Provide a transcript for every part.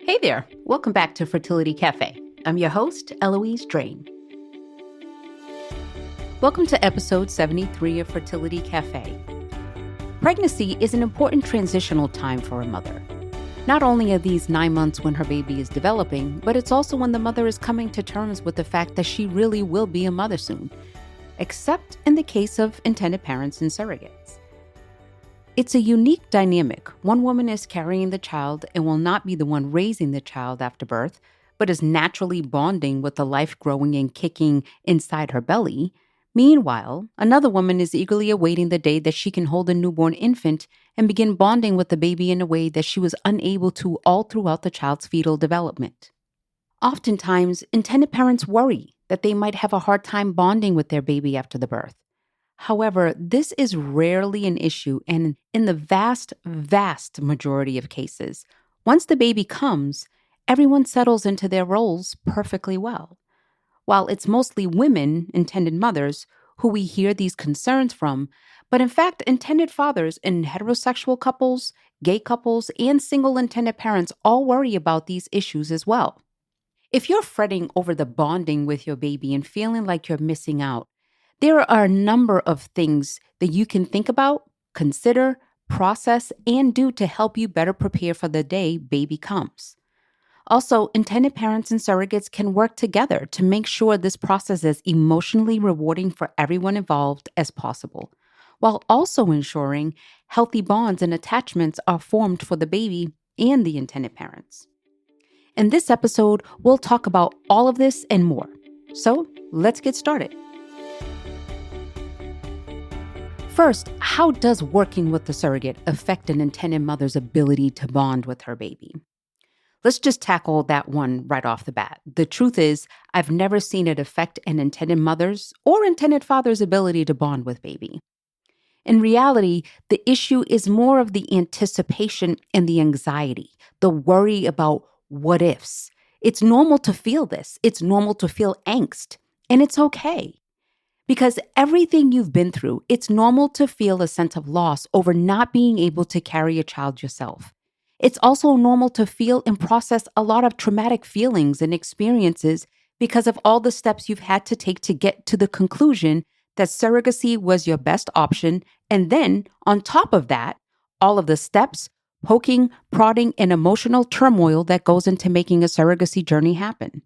Hey there, welcome back to Fertility Cafe. I'm your host, Eloise Drain. Welcome to episode 73 of Fertility Cafe. Pregnancy is an important transitional time for a mother. Not only are these 9 months when her baby is developing, but it's also when the mother is coming to terms with the fact that she really will be a mother soon, except in the case of intended parents and surrogates. It's a unique dynamic. One woman is carrying the child and will not be the one raising the child after birth, but is naturally bonding with the life growing and kicking inside her belly. Meanwhile, another woman is eagerly awaiting the day that she can hold a newborn infant and begin bonding with the baby in a way that she was unable to all throughout the child's fetal development. Oftentimes, intended parents worry that they might have a hard time bonding with their baby after the birth. However, this is rarely an issue, and in the vast majority of cases, once the baby comes, everyone settles into their roles perfectly well. While it's mostly women, intended mothers, who we hear these concerns from, but in fact, intended fathers in heterosexual couples, gay couples, and single intended parents all worry about these issues as well. If you're fretting over the bonding with your baby and feeling like you're missing out, there are a number of things that you can think about, consider, process, and do to help you better prepare for the day baby comes. Also, intended parents and surrogates can work together to make sure this process is emotionally rewarding for everyone involved as possible, while also ensuring healthy bonds and attachments are formed for the baby and the intended parents. In this episode, we'll talk about all of this and more. So, let's get started. First, how does working with the surrogate affect an intended mother's ability to bond with her baby? Let's just tackle that one right off the bat. The truth is, I've never seen it affect an intended mother's or intended father's ability to bond with baby. In reality, the issue is more of the anticipation and the anxiety, the worry about what ifs. It's normal to feel this. It's normal to feel angst, and it's okay. Because everything you've been through, it's normal to feel a sense of loss over not being able to carry a child yourself. It's also normal to feel and process a lot of traumatic feelings and experiences because of all the steps you've had to take to get to the conclusion that surrogacy was your best option. And then, on top of that, all of the steps, poking, prodding, and emotional turmoil that goes into making a surrogacy journey happen.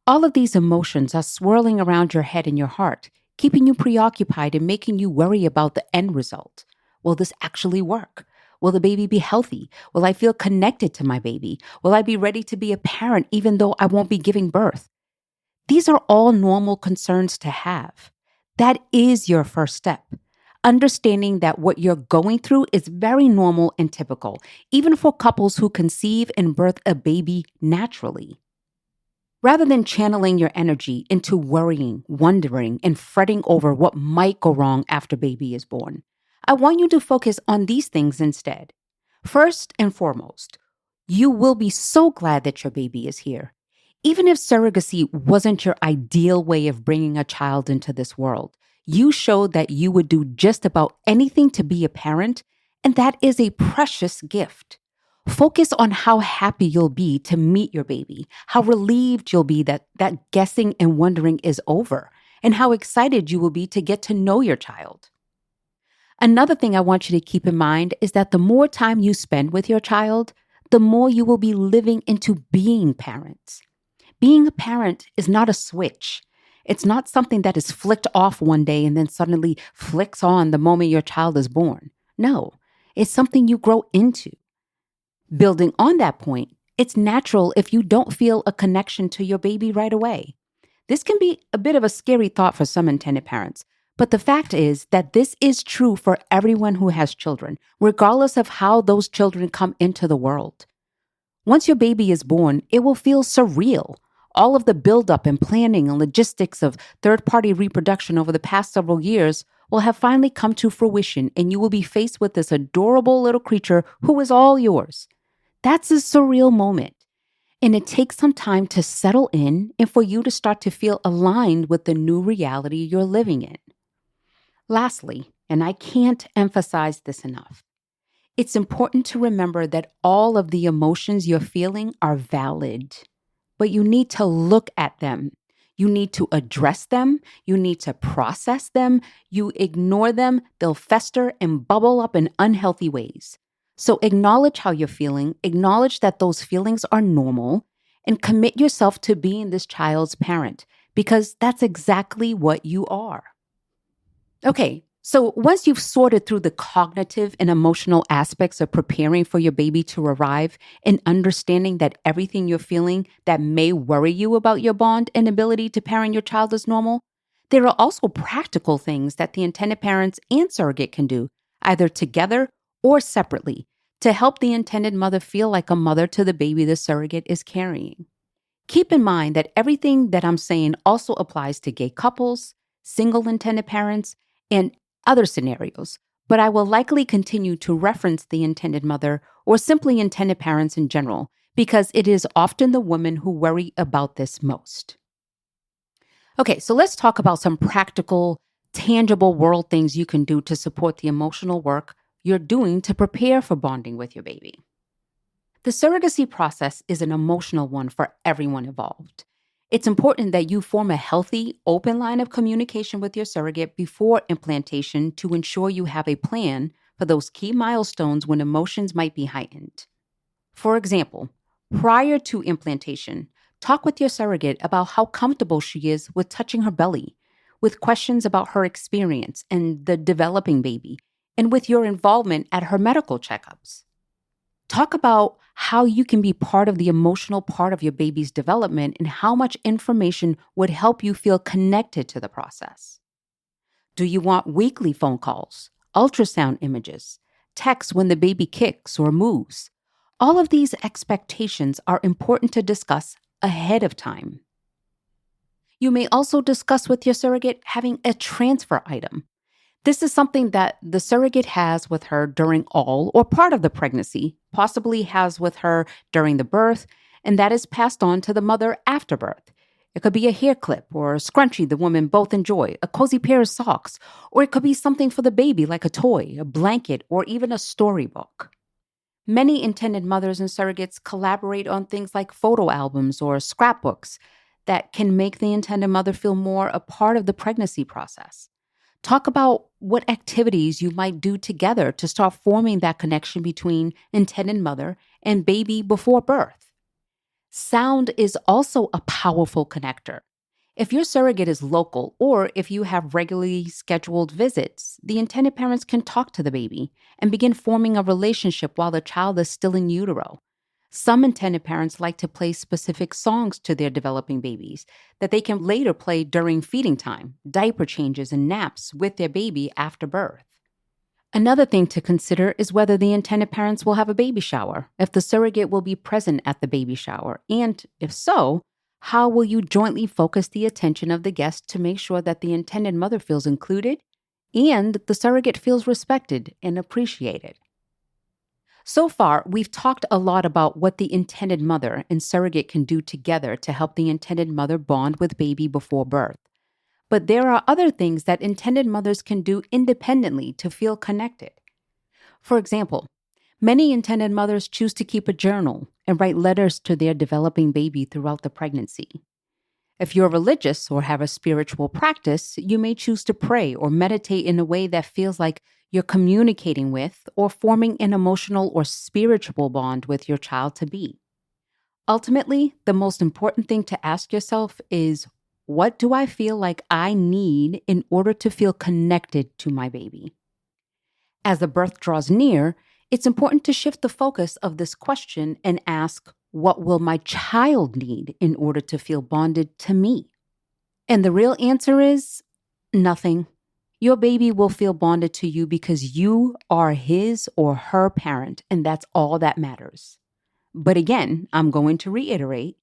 All of these emotions are swirling around your head and your heart, keeping you preoccupied and making you worry about the end result. Will this actually work? Will the baby be healthy? Will I feel connected to my baby? Will I be ready to be a parent even though I won't be giving birth? These are all normal concerns to have. That is your first step. Understanding that what you're going through is very normal and typical, even for couples who conceive and birth a baby naturally. Rather than channeling your energy into worrying, wondering, and fretting over what might go wrong after baby is born, I want you to focus on these things instead. First and foremost, you will be so glad that your baby is here. Even if surrogacy wasn't your ideal way of bringing a child into this world, you showed that you would do just about anything to be a parent, and that is a precious gift. Focus on how happy you'll be to meet your baby, how relieved you'll be that guessing and wondering is over, and how excited you will be to get to know your child. Another thing I want you to keep in mind is that the more time you spend with your child, the more you will be living into being parents. Being a parent is not a switch. It's not something that is flicked off one day and then suddenly flicks on the moment your child is born. No, it's something you grow into. Building on that point, it's natural if you don't feel a connection to your baby right away. This can be a bit of a scary thought for some intended parents, but the fact is that this is true for everyone who has children, regardless of how those children come into the world. Once your baby is born, it will feel surreal. All of the buildup and planning and logistics of third-party reproduction over the past several years will have finally come to fruition, and you will be faced with this adorable little creature who is all yours. That's a surreal moment, and it takes some time to settle in and for you to start to feel aligned with the new reality you're living in. Lastly, and I can't emphasize this enough, It's important to remember that all of the emotions you're feeling are valid, but you need to look at them. You need to address them. You need to process them. You ignore them, they'll fester and bubble up in unhealthy ways. So acknowledge how you're feeling, acknowledge that those feelings are normal, and commit yourself to being this child's parent because that's exactly what you are. Okay, so once you've sorted through the cognitive and emotional aspects of preparing for your baby to arrive and understanding that everything you're feeling that may worry you about your bond and ability to parent your child is normal, there are also practical things that the intended parents and surrogate can do, either together or separately, to help the intended mother feel like a mother to the baby the surrogate is carrying. Keep in mind that everything that I'm saying also applies to gay couples, single intended parents, and other scenarios, but I will likely continue to reference the intended mother or simply intended parents in general because it is often the women who worry about this most. Okay, so let's talk about some practical, tangible world things you can do to support the emotional work you're doing to prepare for bonding with your baby. The surrogacy process is an emotional one for everyone involved. It's important that you form a healthy, open line of communication with your surrogate before implantation to ensure you have a plan for those key milestones when emotions might be heightened. For example, prior to implantation, talk with your surrogate about how comfortable she is with touching her belly, with questions about her experience and the developing baby, and with your involvement at her medical checkups. Talk about how you can be part of the emotional part of your baby's development and how much information would help you feel connected to the process. Do you want weekly phone calls, ultrasound images, texts when the baby kicks or moves? All of these expectations are important to discuss ahead of time. You may also discuss with your surrogate having a transfer item. This is something that the surrogate has with her during all or part of the pregnancy, possibly has with her during the birth, and that is passed on to the mother after birth. It could be a hair clip or a scrunchie the women both enjoy, a cozy pair of socks, or it could be something for the baby like a toy, a blanket, or even a storybook. Many intended mothers and surrogates collaborate on things like photo albums or scrapbooks that can make the intended mother feel more a part of the pregnancy process. Talk about what activities you might do together to start forming that connection between intended mother and baby before birth. Sound is also a powerful connector. If your surrogate is local or if you have regularly scheduled visits, the intended parents can talk to the baby and begin forming a relationship while the child is still in utero. Some intended parents like to play specific songs to their developing babies that they can later play during feeding time, diaper changes, and naps with their baby after birth. Another thing to consider is whether the intended parents will have a baby shower, if the surrogate will be present at the baby shower, and if so, how will you jointly focus the attention of the guest to make sure that the intended mother feels included and the surrogate feels respected and appreciated? So far, we've talked a lot about what the intended mother and surrogate can do together to help the intended mother bond with baby before birth. But there are other things that intended mothers can do independently to feel connected. For example, many intended mothers choose to keep a journal and write letters to their developing baby throughout the pregnancy. If you're religious or have a spiritual practice, you may choose to pray or meditate in a way that feels like you're communicating with or forming an emotional or spiritual bond with your child to be. Ultimately, the most important thing to ask yourself is, what do I feel like I need in order to feel connected to my baby? As the birth draws near, it's important to shift the focus of this question and ask, what will my child need in order to feel bonded to me? And the real answer is nothing. Your baby will feel bonded to you because you are his or her parent, and that's all that matters. But again, I'm going to reiterate,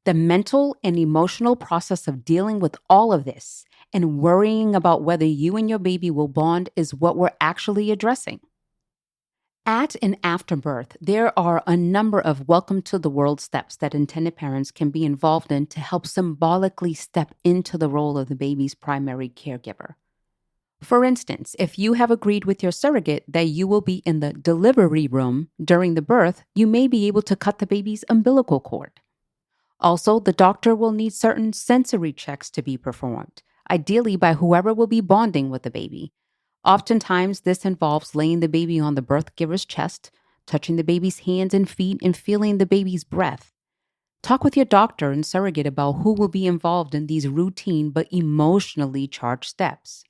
the mental and emotional process of dealing with all of this and worrying about whether you and your baby will bond is what we're actually addressing. At and after birth, there are a number of welcome to the world steps that intended parents can be involved in to help symbolically step into the role of the baby's primary caregiver. For instance, if you have agreed with your surrogate that you will be in the delivery room during the birth, you may be able to cut the baby's umbilical cord. Also, the doctor will need certain sensory checks to be performed, ideally by whoever will be bonding with the baby. Oftentimes, this involves laying the baby on the birth giver's chest, touching the baby's hands and feet, and feeling the baby's breath. Talk with your doctor and surrogate about who will be involved in these routine but emotionally charged steps.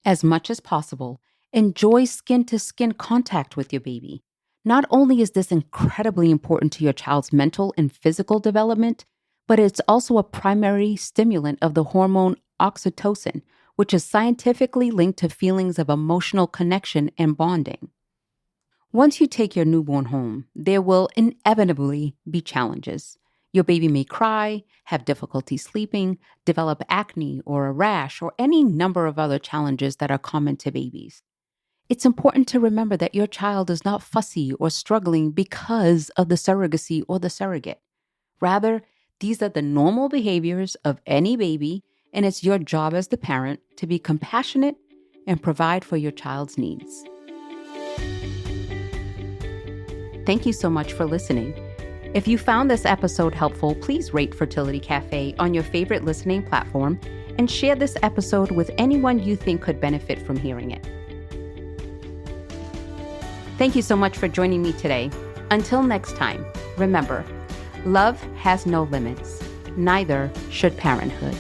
As much as possible, enjoy skin to skin contact with your baby. Not only is this incredibly important to your child's mental and physical development, but it's also a primary stimulant of the hormone oxytocin, which is scientifically linked to feelings of emotional connection and bonding. Once you take your newborn home, there will inevitably be challenges. Your baby may cry, have difficulty sleeping, develop acne or a rash, or any number of other challenges that are common to babies. It's important to remember that your child is not fussy or struggling because of the surrogacy or the surrogate. Rather, these are the normal behaviors of any baby, and it's your job as the parent to be compassionate and provide for your child's needs. Thank you so much for listening. If you found this episode helpful, please rate Fertility Cafe on your favorite listening platform and share this episode with anyone you think could benefit from hearing it. Thank you so much for joining me today. Until next time, remember, love has no limits. Neither should parenthood.